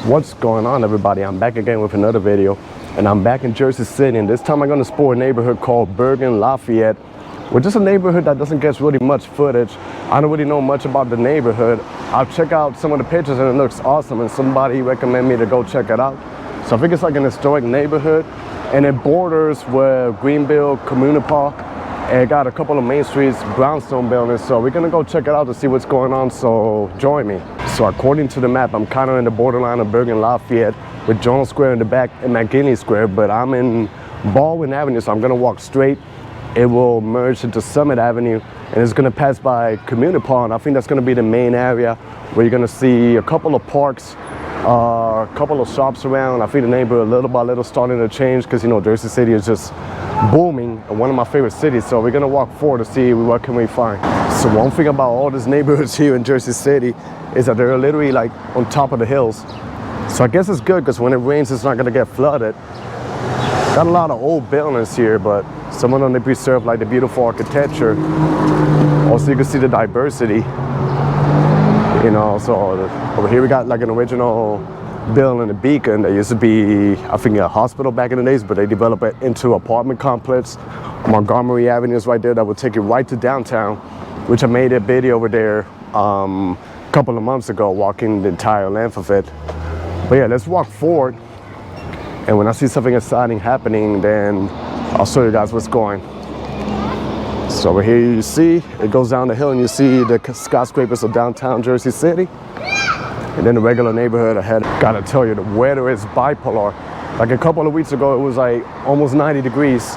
What's going on, everybody? I'm back again with another video, and I'm back in Jersey City, and this time I'm going to explore a neighborhood called Bergen-Lafayette, which is a neighborhood that doesn't get really much footage. I don't really know much about the neighborhood. I'll check out some of the pictures and it looks awesome, and somebody recommended me to go check it out. So I think it's like an historic neighborhood, and it borders with Greenville, Commuting Park, and it got a couple of main streets, brownstone buildings. So we're gonna go check it out to see what's going on, so join me. So according to the map, I'm kind of in the borderline of Bergen-Lafayette with Journal Square in the back and McGinley Square, but I'm in Baldwin Avenue, so I'm gonna walk straight. It will merge into Summit Avenue, and it's gonna pass by Commuting Park. I think that's gonna be the main area where you're gonna see a couple of parks, a couple of shops around. I think the neighborhood little by little starting to change because, you know, Jersey City is just booming, one of my favorite cities. So we're gonna walk forward to see what can we find. So one thing about all these neighborhoods here in Jersey City is that they're literally like on top of the hills. So I guess it's good because when it rains, it's not gonna get flooded. Got a lot of old buildings here, but some of them they preserve like the beautiful architecture. Also, you can see the diversity. You know, so over here we got like an original building, a beacon that used to be, I think, a hospital back in the days, but they developed it into apartment complex. Montgomery Avenue is right there. That will take you right to downtown, which I made a video over there a couple of months ago, walking the entire length of it. But yeah, let's walk forward, and when I see something exciting happening, then I'll show you guys what's going. So over here you see, it goes down the hill and you see the skyscrapers of downtown Jersey City. And then the regular neighborhood ahead. Gotta tell you, the weather is bipolar. Like a couple of weeks ago, it was like almost 90 degrees.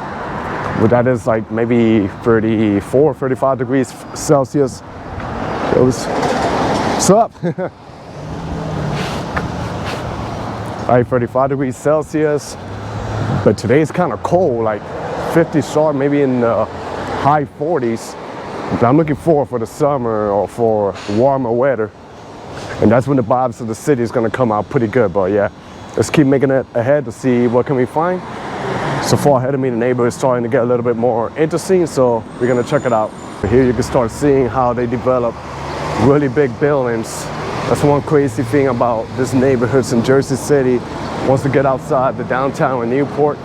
But that is like maybe 34, 35 degrees Celsius. It was, what's up? Like 35 degrees Celsius. But today it's kind of cold, like 50 sharp, maybe in the high 40s. But I'm looking forward for the summer or for warmer weather. And that's when the vibes of the city is gonna come out pretty good. But yeah, let's keep making it ahead to see what can we find. So far ahead of me, the neighborhood is starting to get a little bit more interesting, so we're gonna check it out. Here you can start seeing how they develop really big buildings. That's one crazy thing about this neighborhoods in Jersey City. Once you get outside the downtown in Newport,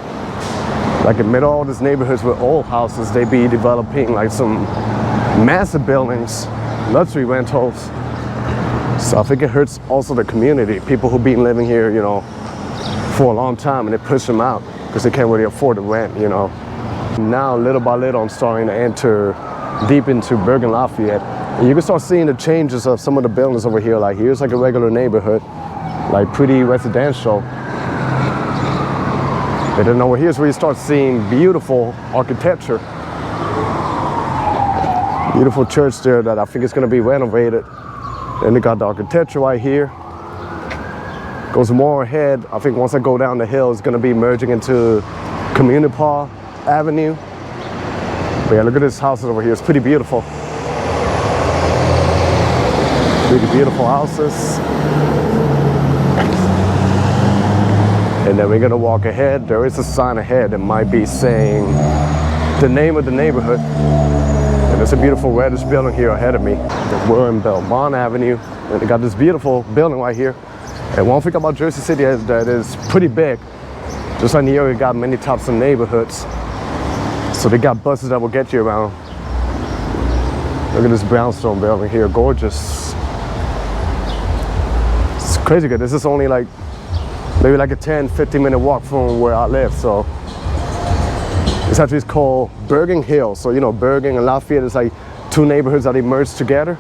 like in the middle of all these neighborhoods with old houses, they be developing like some massive buildings, luxury rentals. So I think it hurts also the community, people who've been living here, you know, for a long time, and they push them out because they can't really afford the rent, you know. Now, little by little, I'm starting to enter deep into Bergen-Lafayette, and you can start seeing the changes of some of the buildings over here. Like here's like a regular neighborhood, like pretty residential. And then over here's where you start seeing beautiful architecture. Beautiful church there that I think is going to be renovated. Then they got the architecture right here. Goes more ahead. I think once I go down the hill, it's going to be merging into Commuting Park Avenue. But yeah, look at this houses over here. It's pretty beautiful. Pretty beautiful houses. And then we're going to walk ahead. There is a sign ahead that might be saying the name of the neighborhood. And there's a beautiful reddish building here ahead of me. We're in Belmont Avenue, and they got this beautiful building right here. And one thing about Jersey City is that it's pretty big. Just like New York, you got many types of neighborhoods. So they got buses that will get you around. Look at this brownstone building here, gorgeous. It's crazy good. This is only like, maybe like a 10-15 minute walk from where I live. So it's actually called Bergen Hill. So, you know, Bergen and Lafayette is like two neighborhoods that they merged together.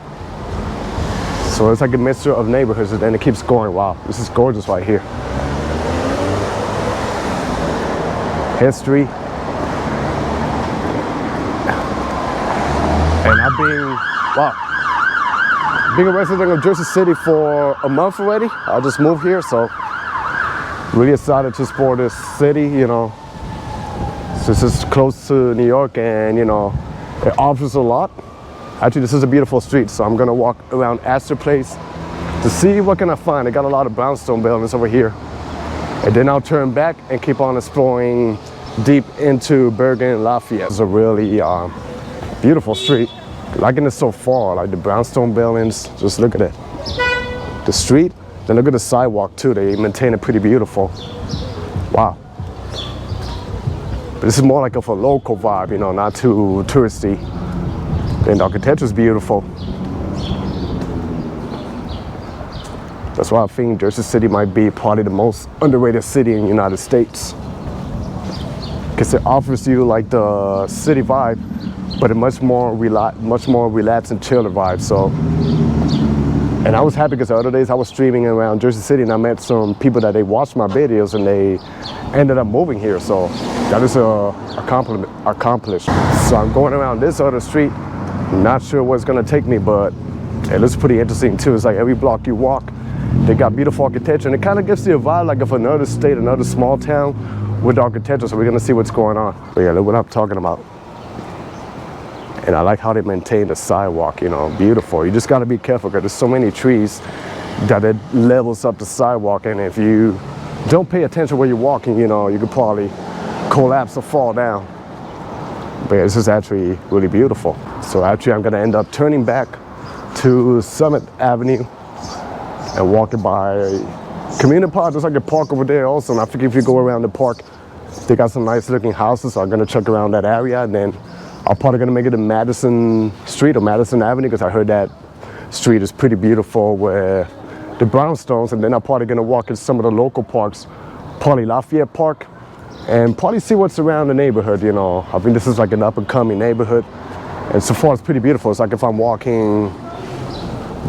So it's like a mixture of neighborhoods, and then it keeps going. Wow, this is gorgeous right here. History. And I've been, being a resident of Jersey City for a month already. I just moved here, so really excited to explore this city, you know. This is close to New York, and you know, it offers a lot. Actually, this is a beautiful street, so I'm gonna walk around Astor Place to see what can I find. They got a lot of brownstone buildings over here. And then I'll turn back and keep on exploring deep into Bergen-Lafayette. It's a really beautiful street. Liking it so far, like the brownstone buildings, just look at it. The street Then look at the sidewalk too. They maintain it pretty beautiful. Wow. But this is more like of a local vibe, you know, not too touristy. And the architecture is beautiful. That's why I think Jersey City might be probably the most underrated city in the United States. Because it offers you like the city vibe, but a much more relaxed and chiller vibe. So, and I was happy because the other days I was streaming around Jersey City and I met some people that they watched my videos and they ended up moving here. So that is accomplished. So I'm going around this other street, not sure where it's gonna take me, but it looks pretty interesting too. It's like every block you walk, they got beautiful architecture, and it kind of gives you a vibe like of another state, another small town with architecture. So we're gonna see what's going on. But yeah, look what I'm talking about. And I like how they maintain the sidewalk, you know, beautiful. You just gotta be careful because there's so many trees that it levels up the sidewalk, and if you don't pay attention where you're walking, you know, you could probably collapse or fall down. But yeah, this is actually really beautiful. So actually I'm gonna end up turning back to Summit Avenue and walking by Commuting Park. There's like a park over there also, and I think if you go around the park, they got some nice looking houses, so I'm gonna check around that area, and then I'm probably gonna make it to Madison Street or Madison Avenue because I heard that street is pretty beautiful where the brownstones, and then I'm probably gonna walk in some of the local parks, probably Lafayette Park, and probably see what's around the neighborhood, you know. I think this is like an up and coming neighborhood, and so far it's pretty beautiful. It's like if I'm walking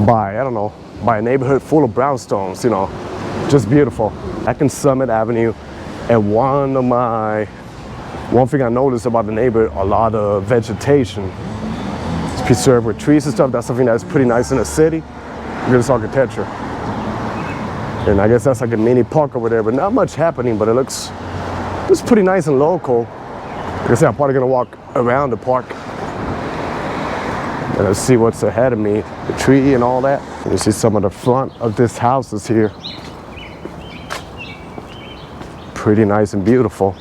by, I don't know, by a neighborhood full of brownstones, you know, just beautiful. Back in Summit Avenue, and one thing I noticed about the neighborhood, a lot of vegetation. It's preserved with trees and stuff. That's something that's pretty nice in the city. Look at this architecture. And I guess that's like a mini park over there, but not much happening, but it looks pretty nice and local. Like I said, I'm probably gonna walk around the park. And let's see what's ahead of me, the tree and all that. You see some of the front of this house is here. Pretty nice and beautiful.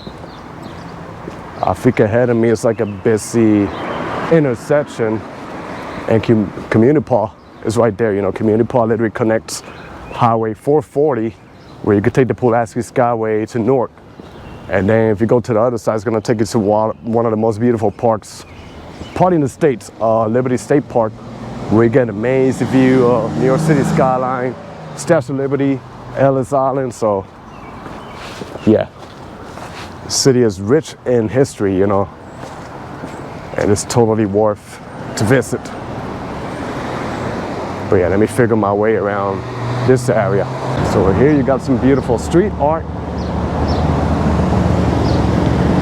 I think ahead of me is like a busy intersection, and Commuting Park is right there. You know, Commuting Park literally connects Highway 440, where you could take the Pulaski Skyway to Newark. And then if you go to the other side, it's gonna take you to one of the most beautiful parks, probably in the States, Liberty State Park, where you get an amazing view of New York City skyline, Statue of Liberty, Ellis Island. So yeah, the city is rich in history, you know, and it's totally worth to visit. But yeah, let me figure my way around this area. So here you got some beautiful street art.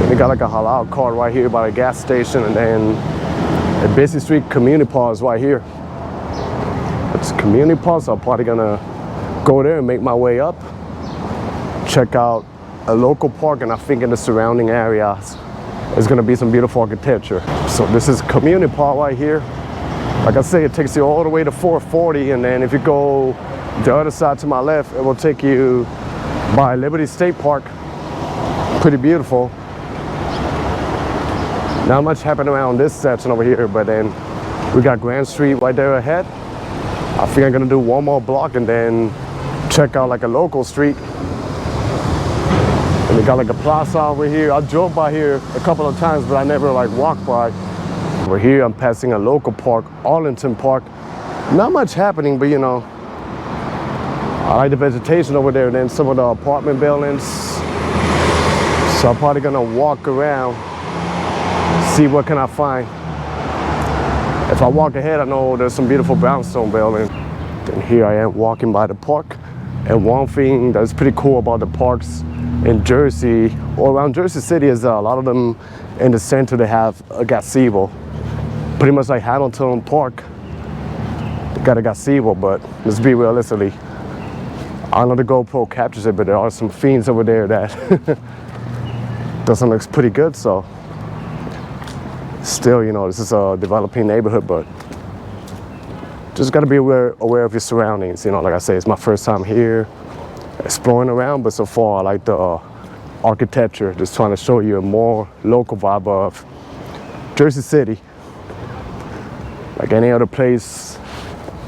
Then you got like a halal cart right here by the gas station, and then a busy street Commuting Park is right here. It's Commuting Park, so I'm probably gonna go there and make my way up, check out a local park, and I think in the surrounding areas there's gonna be some beautiful architecture. So this is Commuting Park right here. Like I say, it takes you all the way to 440, and then if you go the other side to my left, it will take you by Liberty State Park. Pretty beautiful. Not much happening around this section over here, but then we got Grand Street right there ahead. I think I'm gonna do one more block and then check out like a local street. And we got like a plaza over here. I drove by here a couple of times, but I never like walked by. Over here, I'm passing a local park, Arlington Park. Not much happening, but you know, I like the vegetation over there, and then some of the apartment buildings. So I'm probably gonna walk around, see what can I find. If I walk ahead, I know there's some beautiful brownstone buildings. And here I am walking by the park. And one thing that's pretty cool about the parks in Jersey, or around Jersey City, is a lot of them in the center, they have a gazebo. Pretty much like Hamilton Park, they got a gazebo, but let's be realistically, I don't know if the GoPro captures it, but there are some fiends over there that doesn't look pretty good. So still, you know, this is a developing neighborhood, but just gotta be aware of your surroundings. You know, like I say, it's my first time here, exploring around, but so far I like the architecture, just trying to show you a more local vibe of Jersey City. Like any other place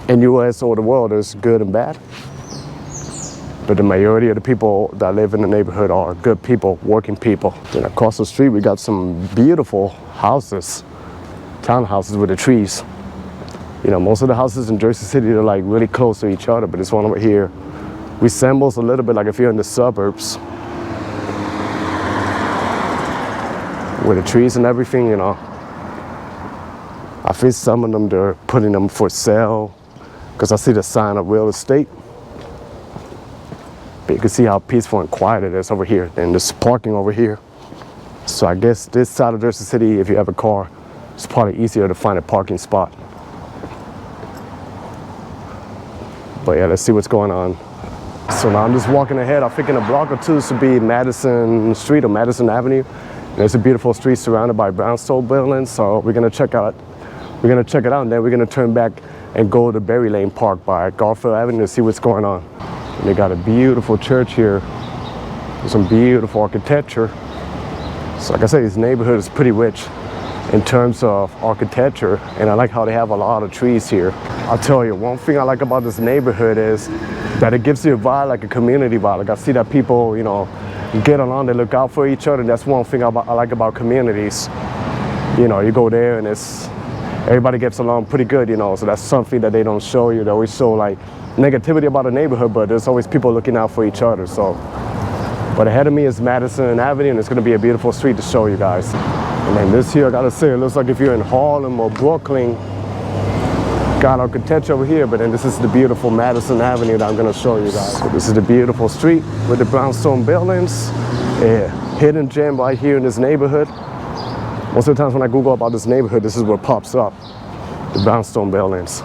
in US or the world, there's good and bad. but the majority of the people that live in the neighborhood are good people, working people. Then across the street, we got some beautiful houses, townhouses with the trees. You know, most of the houses in Jersey City, they're like really close to each other, but this one over here resembles a little bit like if you're in the suburbs. With the trees and everything, you know. I think some of them, they're putting them for sale because I see the sign of real estate. But you can see how peaceful and quiet it is over here. And there's parking over here. So I guess this side of Jersey City, if you have a car, it's probably easier to find a parking spot. But yeah, let's see what's going on. So now I'm just walking ahead. I think in a block or two should be Madison Street or Madison Avenue. And there's a beautiful street surrounded by brownstone buildings. So we're gonna check it out, and then we're gonna turn back and go to Bergen-Lafayette Park by Garfield Avenue to see what's going on. And they got a beautiful church here. There's some beautiful architecture. So like I say, this neighborhood is pretty rich in terms of architecture, and I like how they have a lot of trees here. I'll tell you, one thing I like about this neighborhood is that it gives you a vibe, like a community vibe. Like I see that people, you know, get along, they look out for each other, and that's one thing I like about communities. You know, you go there and everybody gets along pretty good, you know, so that's something that they don't show you. They always show like negativity about a neighborhood, but there's always people looking out for each other. So, but ahead of me is Madison Avenue, and it's gonna be a beautiful street to show you guys. And then this here, I gotta say, it looks like if you're in Harlem or Brooklyn, got architecture over here, but then this is the beautiful Madison Avenue that I'm gonna show you guys. So this is the beautiful street with the brownstone buildings. Yeah, hidden gem right here in this neighborhood. Most of the times when I Google about this neighborhood, this is what pops up, the brownstone buildings.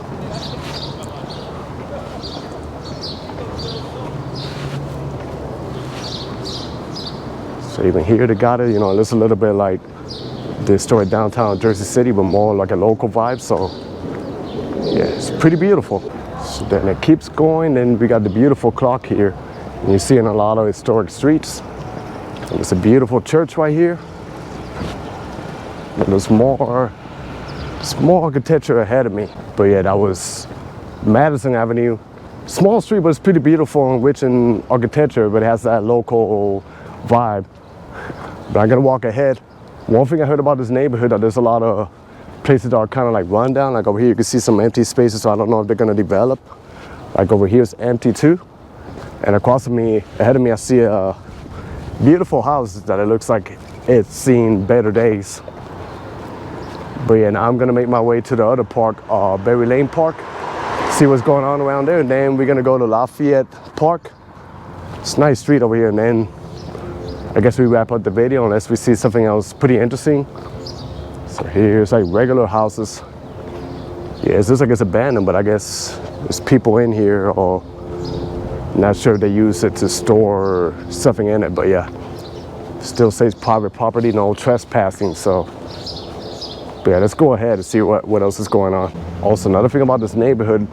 So even here they got it, you know, it's a little bit like the historic downtown Jersey City, but more like a local vibe. So yeah, it's pretty beautiful. So then it keeps going, then we got the beautiful clock here. And you're seeing a lot of historic streets. And it's a beautiful church right here. And there's more architecture ahead of me. But yeah, that was Madison Avenue. Small street, but it's pretty beautiful and rich in architecture, but it has that local vibe. But I'm gonna walk ahead. One thing I heard about this neighborhood, that there's a lot of places that are kind of like run down. Like over here, you can see some empty spaces, so I don't know if they're gonna develop. Like over here is empty too. And across from me, ahead of me, I see a beautiful house that it looks like it's seen better days. But yeah, now I'm gonna make my way to the other park, Bergen-Lafayette Park, see what's going on around there, and then we're gonna go to Lafayette Park. It's a nice street over here, and then I guess we wrap up the video unless we see something else pretty interesting. So here's like regular houses. Yeah, it looks like it's abandoned, but I guess there's people in here, or not sure if they use it to store something in it, but yeah. Still says private property, no trespassing, so. But yeah, let's go ahead and see what else is going on. Also, another thing about this neighborhood,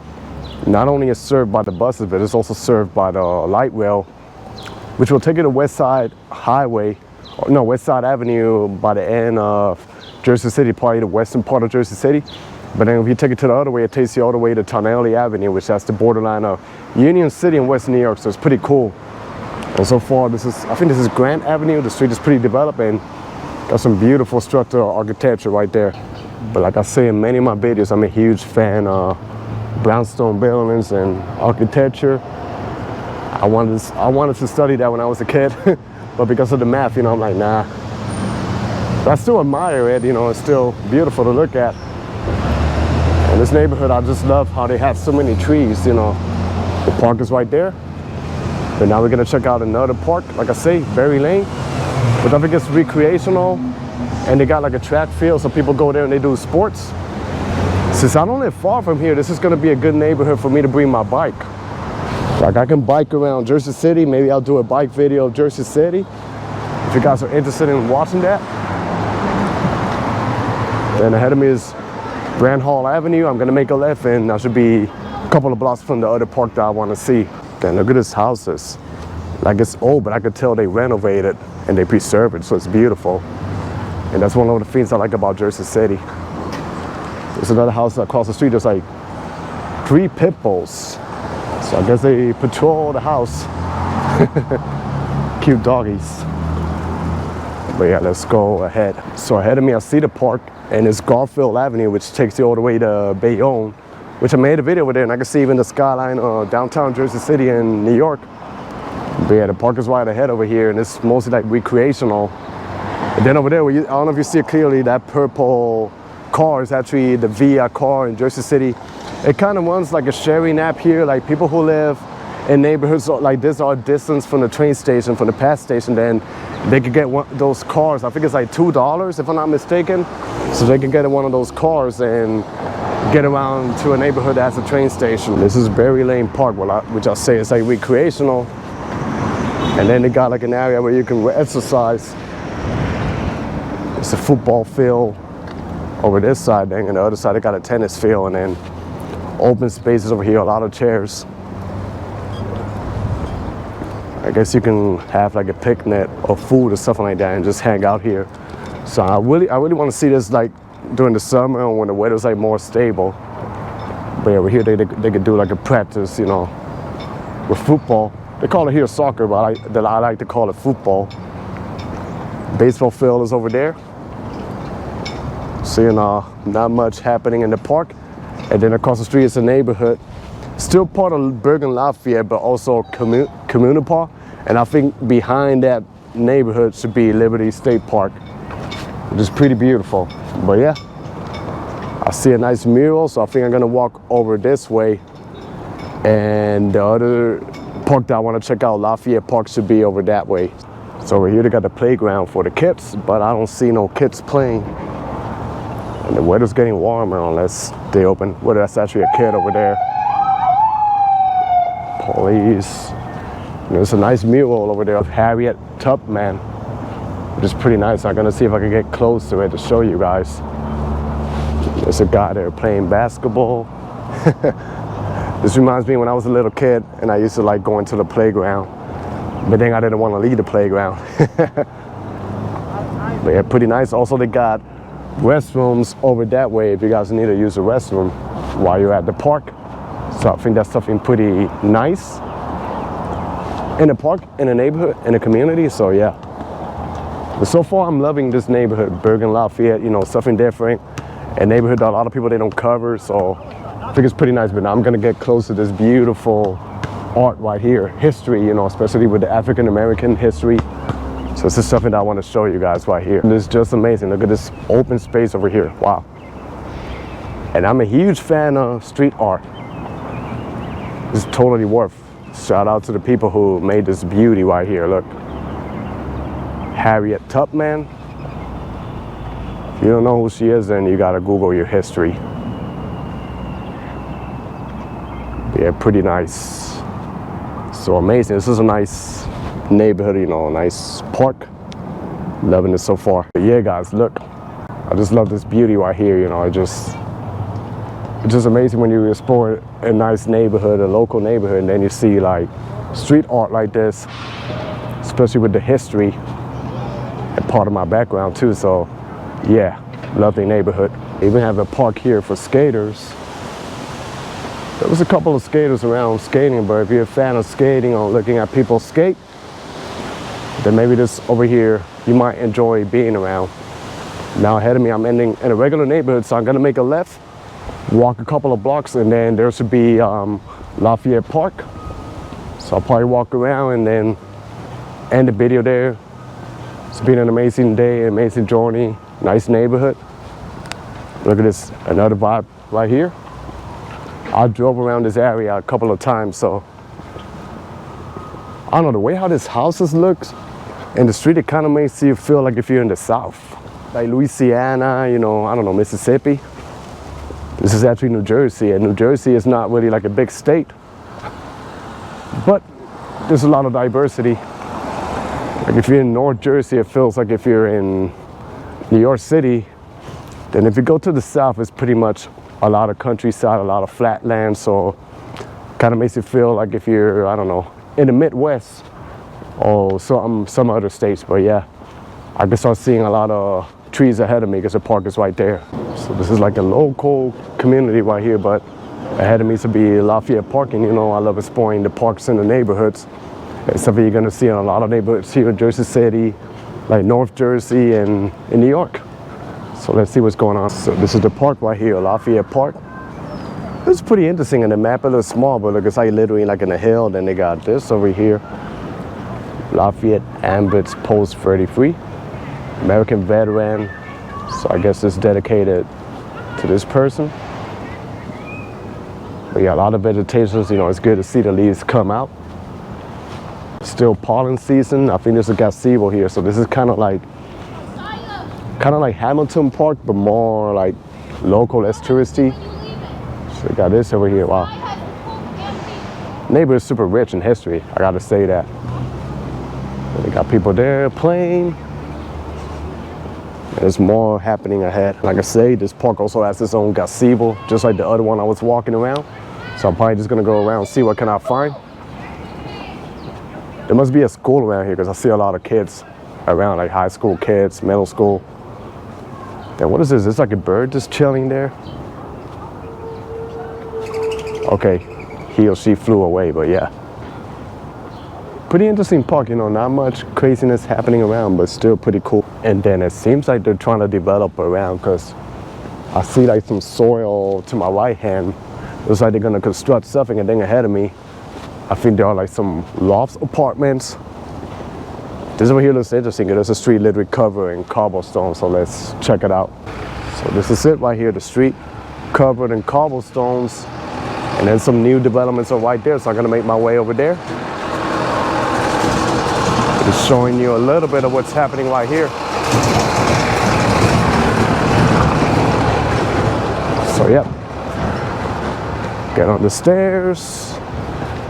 not only is served by the buses, but it's also served by the light rail, which will take you to West Side Highway, or no, West Side Avenue by the end of Jersey City, probably the western part of Jersey City. But then if you take it to the other way, it takes you all the way to Tonnelle Avenue, which that's the borderline of Union City and West New York, so it's pretty cool. And so far, I think this is Grant Avenue. The street is pretty developed and got some beautiful structural architecture right there. But like I say in many of my videos, I'm a huge fan of brownstone buildings and architecture. I wanted to study that when I was a kid, but because of the math, you know, I'm like, nah. But I still admire it, you know, it's still beautiful to look at. And this neighborhood, I just love how they have so many trees, you know. The park is right there. But now we're gonna check out another park, like I say, Bergen-Lafayette. But I think it's recreational, and they got like a track field, so people go there and they do sports. Since I don't live far from here, this is gonna be a good neighborhood for me to bring my bike. Like I can bike around Jersey City. Maybe I'll do a bike video of Jersey City, if you guys are interested in watching that. Then ahead of me is Grand Hall Avenue. I'm gonna make a left, and I should be a couple of blocks from the other park that I wanna see. Then look at this houses. Like it's old, but I could tell they renovated and they preserve it, so it's beautiful. And that's one of the things I like about Jersey City. There's another house across the street. There's like 3 pit bulls. So I guess they patrol the house. Cute doggies. But yeah, let's go ahead. So ahead of me, I see the park, and it's Garfield Avenue, which takes you all the way to Bayonne, which I made a video over there, and I can see even the skyline of downtown Jersey City in New York. But yeah, the park is right ahead over here, and it's mostly like recreational. And then over there, I don't know if you see it clearly, that purple car is actually the VIA car in Jersey City. It kind of runs like a sharing app here, like people who live in neighborhoods like this are distance from the train station, from the pass station, then they could get those cars. I think it's like $2 if I'm not mistaken. So they can get in one of those cars and get around to a neighborhood that has a train station. This is Berry Lane Park, which I say is like recreational. And then they got like an area where you can exercise. It's a football field over this side, then on the other side they got a tennis field, and then open spaces over here, a lot of chairs. I guess you can have like a picnic or food or something like that and just hang out here. So I really want to see this like during the summer or when the weather's like more stable. But yeah, over here they could do like a practice, you know, with football. They call it here soccer, but I like to call it football. Baseball field is over there. Seeing not much happening in the park. And then across the street is a neighborhood. Still part of Bergen-Lafayette, but also Commuting. And I think behind that neighborhood should be Liberty State Park, which is pretty beautiful. But yeah, I see a nice mural, so I think I'm gonna walk over this way. And the other park that I wanna check out, Lafayette Park, should be over that way. So over here they got the playground for the kids, but I don't see no kids playing. And the weather's getting warmer unless they open, whether that's actually a kid over there. Police. There's a nice mural over there of Harriet Tubman, which is pretty nice. I'm gonna see if I can get close to it to show you guys. There's a guy there playing basketball. This reminds me when I was a little kid and I used to like going to the playground, but then I didn't want to leave the playground. But yeah, pretty nice. Also, they got restrooms over that way if you guys need to use the restroom while you're at the park. So I think that's something pretty nice in the park, in the neighborhood, in the community. So yeah, but so far I'm loving this neighborhood, Bergen-Lafayette. You know, something different, a neighborhood that a lot of people they don't cover. So I think it's pretty nice. But now I'm gonna get close to this beautiful art right here, history. You know, especially with the African American history. So this is something that I want to show you guys right here. It's just amazing. Look at this open space over here. Wow. And I'm a huge fan of street art. It's totally worth. Shout out to the people who made this beauty right here. Look. Harriet Tubman. If you don't know who she is, then you gotta Google your history. Yeah, pretty nice. So amazing. This is a nice neighborhood, you know, a nice park. Loving it so far. But yeah, guys, look. I just love this beauty right here, you know. It's just amazing when you explore a nice neighborhood, a local neighborhood, and then you see like street art like this, especially with the history and part of my background too. So yeah, lovely neighborhood. They even have a park here for skaters. There was a couple of skaters around skating, but if you're a fan of skating or looking at people skate, then maybe this over here you might enjoy being around. Now ahead of me, I'm ending in a regular neighborhood, so I'm gonna make a left, walk a couple of blocks, and then there should be Lafayette Park. So I'll probably walk around and then end the video there. It's been an amazing day, amazing journey, nice neighborhood. Look at this, another vibe right here. I drove around this area a couple of times, so I don't know, the way how this houses looks in the street, it kind of makes you feel like if you're in the South. Like Louisiana, you know, I don't know, Mississippi. This is actually New Jersey, and New Jersey is not really like a big state, but there's a lot of diversity. Like if you're in North Jersey, it feels like if you're in New York City. Then if you go to the South, it's pretty much a lot of countryside, a lot of flat land, so kind of makes you feel like if you're, I don't know, in the Midwest or some other states. But yeah, I can start seeing a lot of trees ahead of me because the park is right there. So this is like a local community right here, but ahead of me should be Lafayette Park, and you know I love exploring the parks in the neighborhoods. It's something you're gonna see in a lot of neighborhoods here in Jersey City, like North Jersey and in New York. So let's see what's going on. So this is the park right here, Lafayette Park. It's pretty interesting, and the map a little small, but look, it's like literally like in a hill. Then they got this over here, Lafayette Ambits Post 33, American veteran. So I guess it's dedicated to this person. But yeah, a lot of vegetation. You know, it's good to see the leaves come out. Still pollen season. I think there's a gazebo here, so this is kind of like Hamilton Park, but more like local, less touristy. So we got this over here. Wow, neighbor is super rich in history, I gotta say that. And they got people there playing. There's more happening ahead. Like I say, this park also has its own gazebo, just like the other one I was walking around. So I'm probably just gonna go around and see what can I find. There must be a school around here because I see a lot of kids around, like high school kids, middle school. And what is this? It's like a bird just chilling there. Okay, he or she flew away, but yeah. Pretty interesting park, you know, not much craziness happening around, but still pretty cool. And then it seems like they're trying to develop around because I see like some soil to my right hand. Looks like they're gonna construct something, and then ahead of me, I think there are like some lofts apartments. This over here looks interesting. There's a street literally covered in cobblestone, so let's check it out. So this is it right here, the street covered in cobblestones. And then some new developments are right there, so I'm gonna make my way over there. Just showing you a little bit of what's happening right here. So yep, get on the stairs.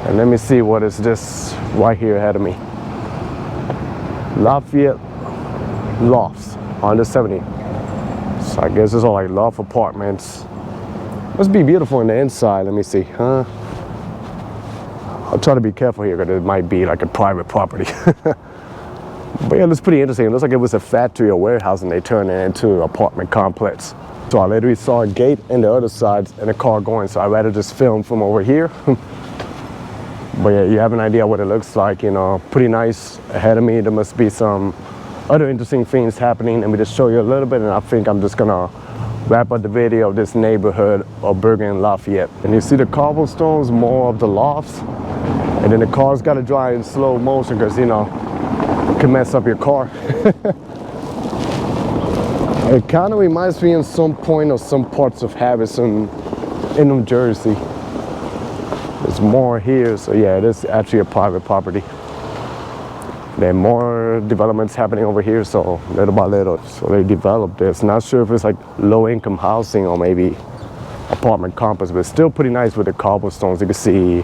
And let me see, what is this right here ahead of me? Lafayette Lofts, 170. So I guess it's all like loft apartments. Must be beautiful on the inside. Let me see, huh? I'll try to be careful here because it might be like a private property. But yeah, it looks pretty interesting. It looks like it was a factory or warehouse and they turned it into an apartment complex. So I literally saw a gate and the other side and a car going, so I'd rather just film from over here. But yeah, you have an idea what it looks like, you know, pretty nice. Ahead of me, there must be some other interesting things happening. Let me just show you a little bit, and I think I'm just gonna wrap up the video of this neighborhood of Bergen-Lafayette. And you see the cobblestones, more of the lofts, and then the cars gotta drive in slow motion because, you know, it can mess up your car. It kind of reminds me in some point of some parts of Harrison in New Jersey. There's more here, so yeah, it is actually a private property. There are more developments happening over here, so little by little. So they developed this. Not sure if it's like low-income housing or maybe apartment complex, but it's still pretty nice with the cobblestones. You can see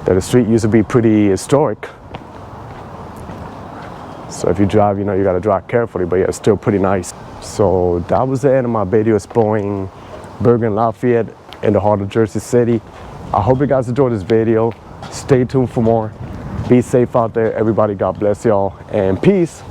that the street used to be pretty historic. So if you drive, you know, you gotta drive carefully, but yeah, it's still pretty nice. So that was the end of my video exploring Bergen-Lafayette in the heart of Jersey City. I hope you guys enjoyed this video. Stay tuned for more. Be safe out there, everybody. God bless y'all, and peace.